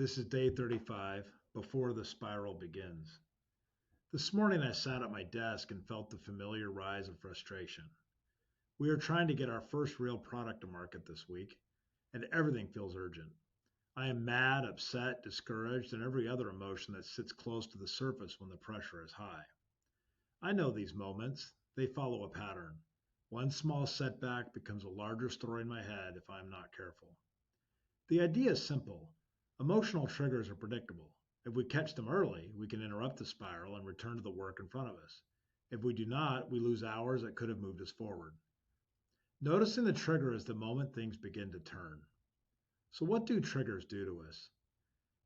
This is day 35 before the spiral begins. This morning I sat at my desk and felt the familiar rise of frustration. We are trying to get our first real product to market this week, and everything feels urgent. I am mad, upset, discouraged, and every other emotion that sits close to the surface when the pressure is high. I know these moments. They follow a pattern. One small setback becomes a larger story in my head if I am not careful. The idea is simple. Emotional triggers are predictable. If we catch them early, we can interrupt the spiral and return to the work in front of us. If we do not, we lose hours that could have moved us forward. Noticing the trigger is the moment things begin to turn. So, what do triggers do to us?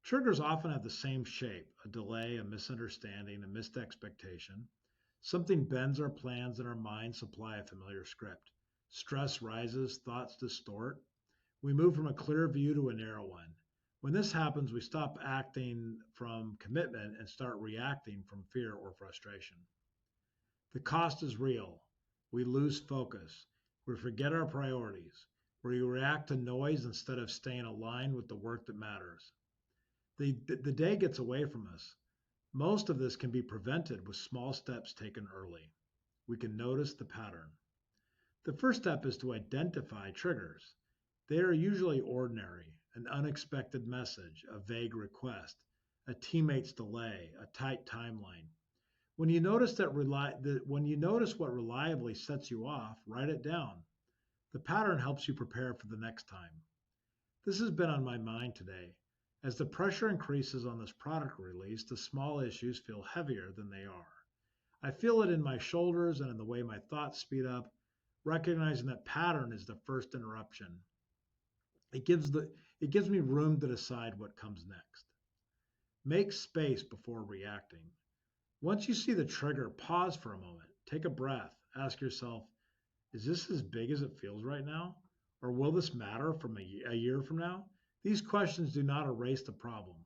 Triggers often have the same shape: a delay, a misunderstanding, a missed expectation. Something bends our plans and our minds supply a familiar script. Stress rises, thoughts distort. We move from a clear view to a narrow one. When this happens, we stop acting from commitment and start reacting from fear or frustration. The cost is real. We lose focus. We forget our priorities. We react to noise instead of staying aligned with the work that matters. The day gets away from us. Most of this can be prevented with small steps taken early. We can notice the pattern. The first step is to identify triggers. They are usually ordinary: an unexpected message, a vague request, a teammate's delay, a tight timeline. When you notice what reliably sets you off, write it down. The pattern helps you prepare for the next time. This has been on my mind today. As the pressure increases on this product release, the small issues feel heavier than they are. I feel it in my shoulders and in the way my thoughts speed up, recognizing that pattern is the first interruption. It gives me room to decide what comes next. Make space before reacting. Once you see the trigger, pause for a moment, take a breath, ask yourself, is this as big as it feels right now? Or will this matter from a year from now? These questions do not erase the problem.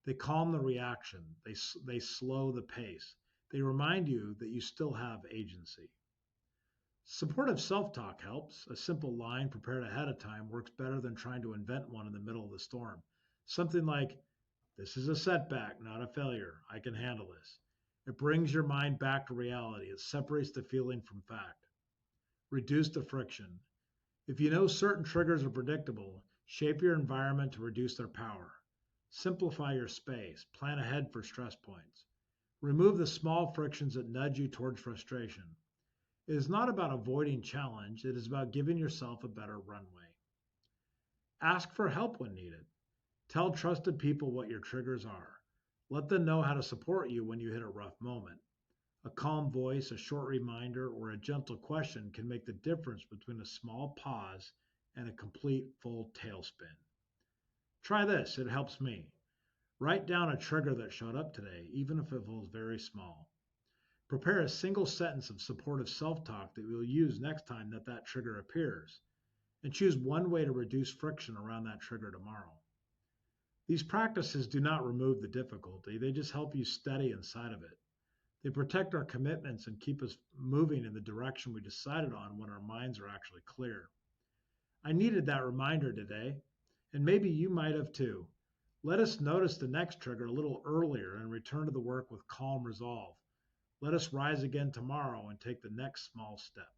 They calm the reaction. They slow the pace. They remind you that you still have agency. Supportive self-talk helps. A simple line prepared ahead of time works better than trying to invent one in the middle of the storm. Something like, this is a setback, not a failure. I can handle this. It brings your mind back to reality. It separates the feeling from fact. Reduce the friction. If you know certain triggers are predictable, shape your environment to reduce their power. Simplify your space. Plan ahead for stress points. Remove the small frictions that nudge you towards frustration. It is not about avoiding challenge. It is about giving yourself a better runway. Ask for help when needed. Tell trusted people what your triggers are. Let them know how to support you when you hit a rough moment. A calm voice, a short reminder, or a gentle question can make the difference between a small pause and a complete full tailspin. Try this, it helps me. Write down a trigger that showed up today, even if it feels very small. Prepare a single sentence of supportive self-talk that you'll use next time that trigger appears, and choose one way to reduce friction around that trigger tomorrow. These practices do not remove the difficulty, they just help you steady inside of it. They protect our commitments and keep us moving in the direction we decided on when our minds are actually clear. I needed that reminder today, and maybe you might have too. Let us notice the next trigger a little earlier and return to the work with calm resolve. Let us rise again tomorrow and take the next small step.